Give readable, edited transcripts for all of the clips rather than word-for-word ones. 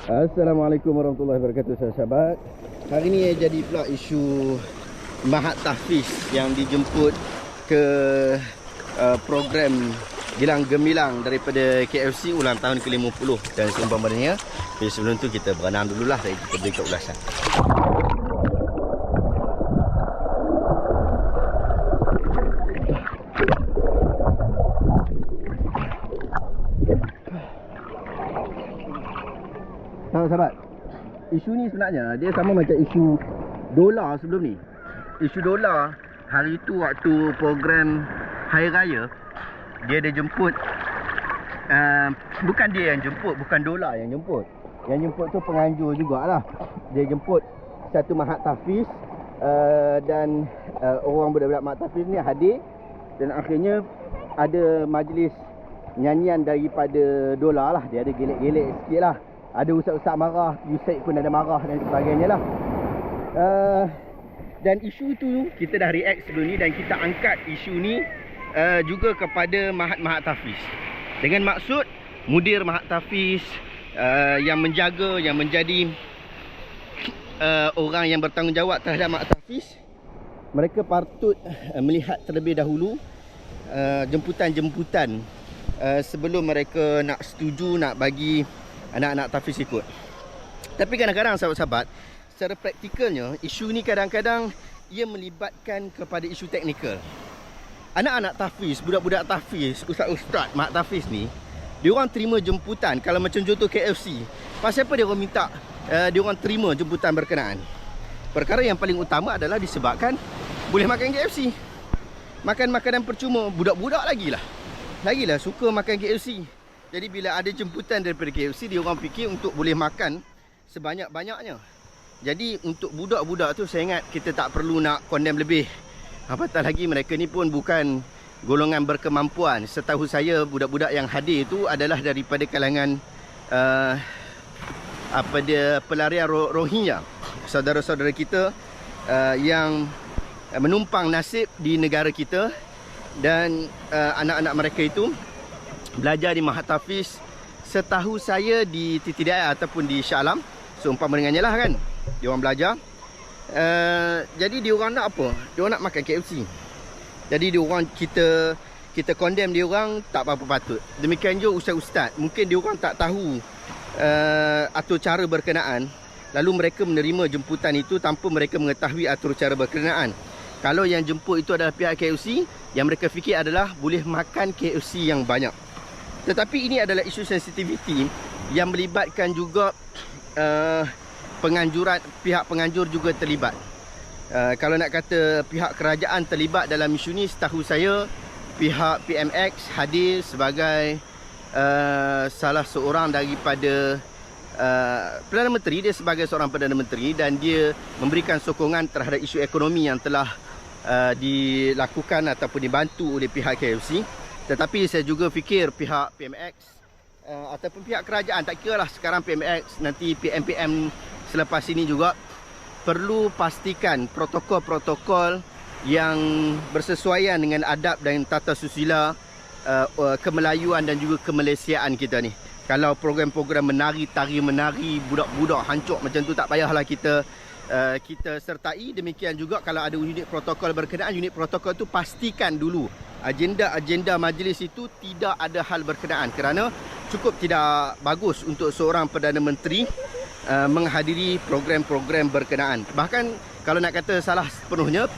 Assalamualaikum warahmatullahi wabarakatuh, sahabat. Hari ni jadi pula isu Mahat Tahfiz yang dijemput ke program Gilang Gemilang daripada KFC ulang tahun ke-50 dan seumpamanya. Jadi sebelum tu kita berenang dululah, dan kita beri ke ulasan. Tahu sahabat, isu ni sebenarnya dia sama macam isu dolar sebelum ni. Isu dolar hari tu waktu program Hari Raya, dia ada jemput, bukan dia yang jemput, bukan dolar yang jemput. Yang jemput tu penganjur jugalah. Dia jemput satu Mahat Tahfiz, dan orang budak-budak Mahat Tahfiz ni hadir. Dan akhirnya ada majlis nyanyian daripada dolar lah. Dia ada gelek-gelek sikit lah. Ada ustaz-ustaz marah, Yusaid pun ada marah dan sebagainya lah. Dan isu tu kita dah react sebelum ni, dan kita angkat isu ni juga kepada Mahat Tahfiz. Dengan maksud mudir Mahat Tahfiz yang menjaga, yang menjadi orang yang bertanggungjawab terhadap Mahat Tahfiz, mereka patut melihat terlebih dahulu jemputan-jemputan sebelum mereka nak setuju nak bagi anak-anak tahfiz ikut. Tapi kadang-kadang sahabat-sahabat, secara praktikalnya isu ni kadang-kadang ia melibatkan kepada isu teknikal. Anak-anak tahfiz, budak-budak tahfiz, ustaz-ustaz Mahat Tahfiz ni, dia orang terima jemputan. Kalau macam contoh KFC, pasal apa dia orang minta dia orang terima jemputan berkenaan? Perkara yang paling utama adalah disebabkan boleh makan KFC. Makan makanan percuma. Budak-budak lagilah suka makan KFC. Jadi bila ada jemputan daripada KFC, dia orang fikir untuk boleh makan sebanyak-banyaknya. Jadi untuk budak-budak tu, saya ingat kita tak perlu nak condemn lebih. Apatah lagi mereka ni pun bukan golongan berkemampuan. Setahu saya budak-budak yang hadir itu adalah daripada kalangan pelarian Rohingya, saudara-saudara kita yang menumpang nasib di negara kita. Dan anak-anak mereka itu belajar di Mahat Tahfiz, setahu saya di TTDI ataupun di Shah Alam, seumpama dengannya lah kan. Dia orang belajar. Jadi dia orang nak apa? Dia orang nak makan KFC. Jadi dia orang, kita condemn dia orang tak apa-apa patut. Demikian juga ustaz-ustaz, mungkin dia orang tak tahu atur cara berkenaan, lalu mereka menerima jemputan itu tanpa mereka mengetahui atur cara berkenaan. Kalau yang jemput itu adalah pihak KFC, yang mereka fikir adalah boleh makan KFC yang banyak. Tetapi ini adalah isu sensitiviti yang melibatkan juga penganjuran, pihak penganjur juga terlibat. Kalau nak kata pihak kerajaan terlibat dalam isu ni, setahu saya pihak PMX hadir sebagai salah seorang daripada Perdana Menteri. Dia sebagai seorang Perdana Menteri dan dia memberikan sokongan terhadap isu ekonomi yang telah dilakukan ataupun dibantu oleh pihak KFC. Tetapi saya juga fikir pihak PMX ataupun pihak kerajaan, tak kira lah sekarang PMX, nanti PM selepas ini juga, perlu pastikan protokol-protokol yang bersesuaian dengan adab dan tata susila kemelayuan dan juga kemalaysiaan kita ni. Kalau program-program menari, tari menari, budak-budak hancur macam tu, tak payahlah kita sertai. Demikian juga kalau ada unit protokol berkenaan, unit protokol tu pastikan dulu agenda-agenda majlis itu tidak ada hal berkenaan, kerana cukup tidak bagus untuk seorang Perdana Menteri menghadiri program-program berkenaan. Bahkan kalau nak kata salah sepenuhnya,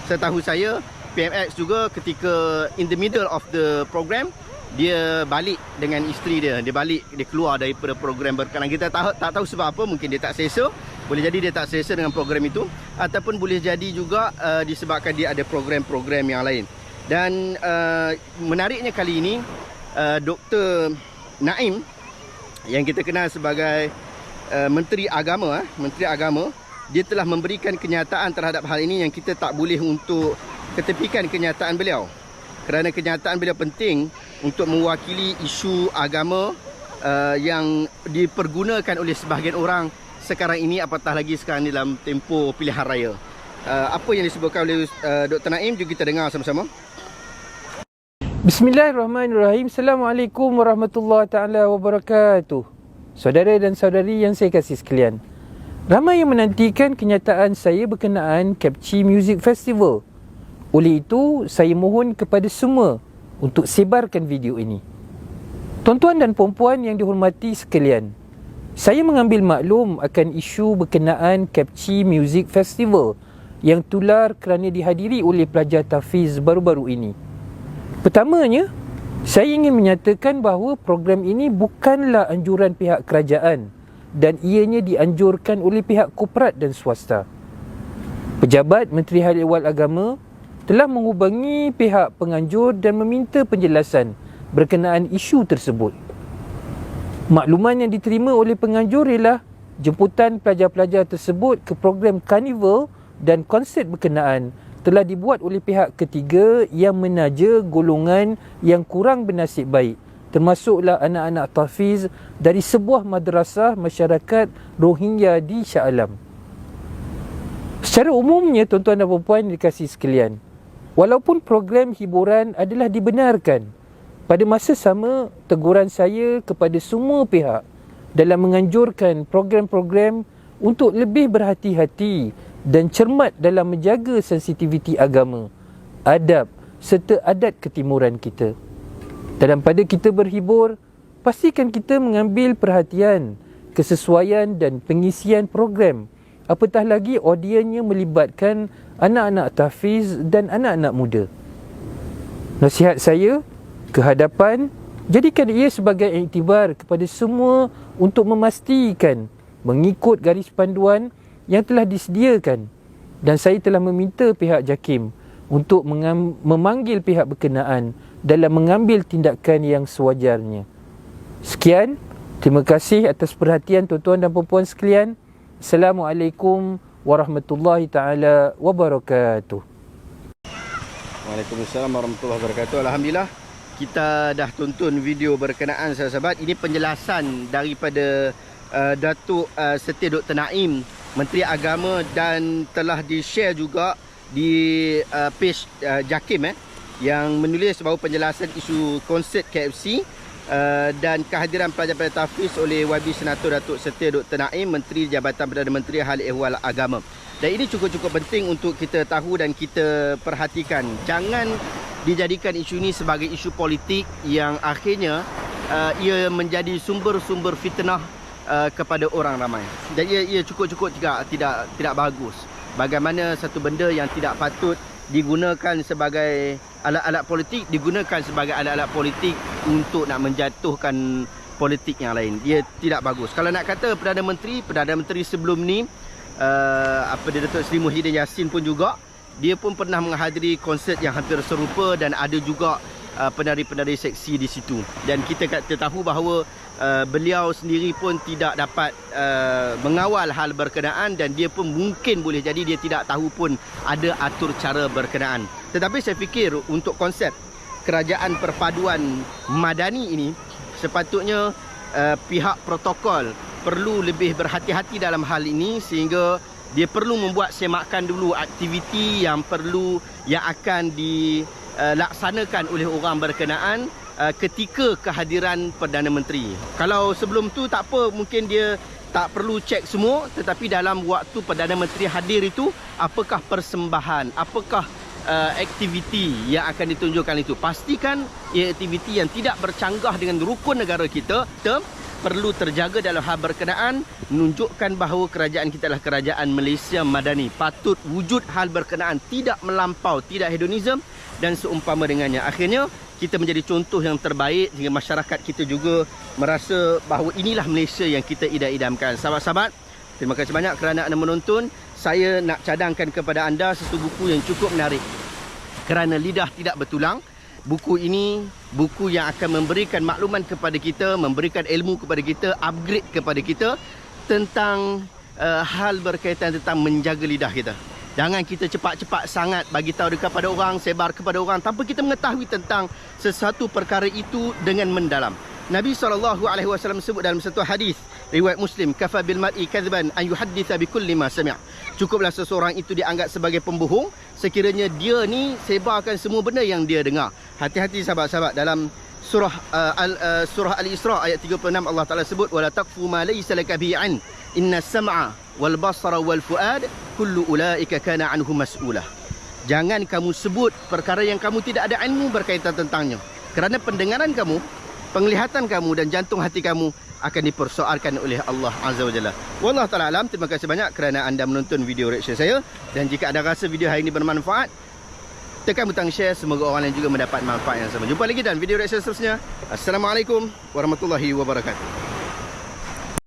setahu saya PMX juga ketika in the middle of the program, dia balik dengan isteri dia. Dia keluar daripada program berkenaan. Kita tak tahu sebab apa. Mungkin dia tak selesa. Boleh jadi dia tak selesa dengan program itu, ataupun boleh jadi juga disebabkan dia ada program-program yang lain. Dan menariknya kali ini, Dr. Naim, yang kita kenal sebagai Menteri Agama, dia telah memberikan kenyataan terhadap hal ini yang kita tak boleh untuk ketepikan kenyataan beliau. Kerana kenyataan beliau penting untuk mewakili isu agama yang dipergunakan oleh sebahagian orang sekarang ini, apatah lagi sekarang dalam tempoh pilihan raya. Apa yang disebutkan oleh Dr. Naim, jom kita dengar sama-sama. Bismillahirrahmanirrahim. Assalamualaikum warahmatullahi taala wabarakatuh. Saudara dan saudari yang saya kasih sekalian, ramai yang menantikan kenyataan saya berkenaan Capchi Music Festival. Oleh itu, saya mohon kepada semua untuk sebarkan video ini. Tuan-tuan dan puan-puan yang dihormati sekalian, saya mengambil maklum akan isu berkenaan Capchi Music Festival yang tular kerana dihadiri oleh pelajar tahfiz baru-baru ini. Pertamanya, saya ingin menyatakan bahawa program ini bukanlah anjuran pihak kerajaan dan ianya dianjurkan oleh pihak korporat dan swasta. Pejabat Menteri Hal Ehwal Agama telah menghubungi pihak penganjur dan meminta penjelasan berkenaan isu tersebut. Makluman yang diterima oleh penganjur ialah jemputan pelajar-pelajar tersebut ke program karnival dan konsert berkenaan telah dibuat oleh pihak ketiga yang menaja golongan yang kurang bernasib baik, termasuklah anak-anak tahfiz dari sebuah madrasah masyarakat Rohingya di Shah Alam. Secara umumnya, tuan-tuan dan puan-puan dikasihi sekalian, walaupun program hiburan adalah dibenarkan, pada masa sama teguran saya kepada semua pihak dalam menganjurkan program-program untuk lebih berhati-hati dan cermat dalam menjaga sensitiviti agama, adab serta adat ketimuran kita. Dalam pada kita berhibur, pastikan kita mengambil perhatian, kesesuaian dan pengisian program, apatah lagi audiennya melibatkan anak-anak tahfiz dan anak-anak muda. Nasihat saya ke hadapan, jadikan ia sebagai iktibar kepada semua untuk memastikan mengikut garis panduan yang telah disediakan, dan saya telah meminta pihak JAKIM untuk memanggil pihak berkenaan dalam mengambil tindakan yang sewajarnya. Sekian, terima kasih atas perhatian tuan-tuan dan puan-puan sekalian. Assalamualaikum warahmatullahi taala wabarakatuh. Waalaikumsalam warahmatullahi wabarakatuh. Alhamdulillah, kita dah tonton video berkenaan, sahabat-sahabat. Ini penjelasan daripada Datuk Seti Dr. Naim, Menteri Agama, dan telah di-share juga di page JAKIM yang menulis bahawa penjelasan isu konsert KFC dan kehadiran pelajar-pelajar tahfiz oleh YB Senator Datuk Seti Dr. Naim, Menteri Jabatan Perdana Menteri Hal Ehwal Agama. Dan ini cukup-cukup penting untuk kita tahu dan kita perhatikan. Jangan dijadikan isu ini sebagai isu politik yang akhirnya ia menjadi sumber-sumber fitnah kepada orang ramai. Dan ia cukup-cukup juga tidak bagus. Bagaimana satu benda yang tidak patut digunakan sebagai alat-alat politik digunakan sebagai alat-alat politik untuk nak menjatuhkan politik yang lain. Ia tidak bagus. Kalau nak kata Perdana Menteri sebelum ni Datuk Seri Muhyiddin Yassin pun juga, dia pun pernah menghadiri konsert yang hampir serupa dan ada juga penari-penari seksi di situ. Dan kita tahu bahawa beliau sendiri pun tidak dapat mengawal hal berkenaan, dan dia pun mungkin boleh jadi dia tidak tahu pun ada atur cara berkenaan. Tetapi saya fikir untuk konsep kerajaan perpaduan madani ini, sepatutnya pihak protokol perlu lebih berhati-hati dalam hal ini, sehingga dia perlu membuat semakan dulu aktiviti yang akan dilaksanakan oleh orang berkenaan ketika kehadiran Perdana Menteri. Kalau sebelum tu tak apa, mungkin dia tak perlu cek semua, tetapi dalam waktu Perdana Menteri hadir itu, apakah persembahan, apakah aktiviti yang akan ditunjukkan itu, pastikan ia aktiviti yang tidak bercanggah dengan rukun negara kita. Perlu terjaga dalam hal berkenaan, menunjukkan bahawa kerajaan kita adalah kerajaan Malaysia Madani. Patut wujud hal berkenaan, tidak melampau, tidak hedonisme dan seumpama dengannya. Akhirnya kita menjadi contoh yang terbaik sehingga masyarakat kita juga merasa bahawa inilah Malaysia yang kita idam-idamkan. Sahabat-sahabat, terima kasih banyak kerana anda menonton. Saya nak cadangkan kepada anda satu buku yang cukup menarik, Kerana Lidah Tidak Bertulang. Buku ini buku yang akan memberikan makluman kepada kita, memberikan ilmu kepada kita, upgrade kepada kita tentang hal berkaitan tentang menjaga lidah kita. Jangan kita cepat-cepat sangat bagi tahu kepada orang, sebar kepada orang tanpa kita mengetahui tentang sesuatu perkara itu dengan mendalam. Nabi SAW sebut dalam satu hadis riwayat Muslim, kafa bil mar'i kadhiban an yuhadditha bi kulli ma sami'. Cukuplah seseorang itu dianggap sebagai pembohong sekiranya dia ni sebarkan semua benda yang dia dengar. Hati-hati sahabat-sahabat dalam surah Al-Isra ayat 36 Allah Taala sebut wala taqfu ma laysa laka bihi 'ilm innas sam'a wal basara wal fuad kullu ulaika kana anhu mas'ulah. Jangan kamu sebut perkara yang kamu tidak ada ilmu berkaitan tentangnya. Kerana pendengaran kamu, penglihatan kamu dan jantung hati kamu akan dipersoalkan oleh Allah Azza wa Jalla. Wallahu ta'ala alam. Terima kasih banyak kerana anda menonton video reaction saya. Dan jika anda rasa video hari ini bermanfaat, tekan butang share. Semoga orang lain juga mendapat manfaat yang sama. Jumpa lagi dalam video reaction seterusnya. Assalamualaikum warahmatullahi wabarakatuh.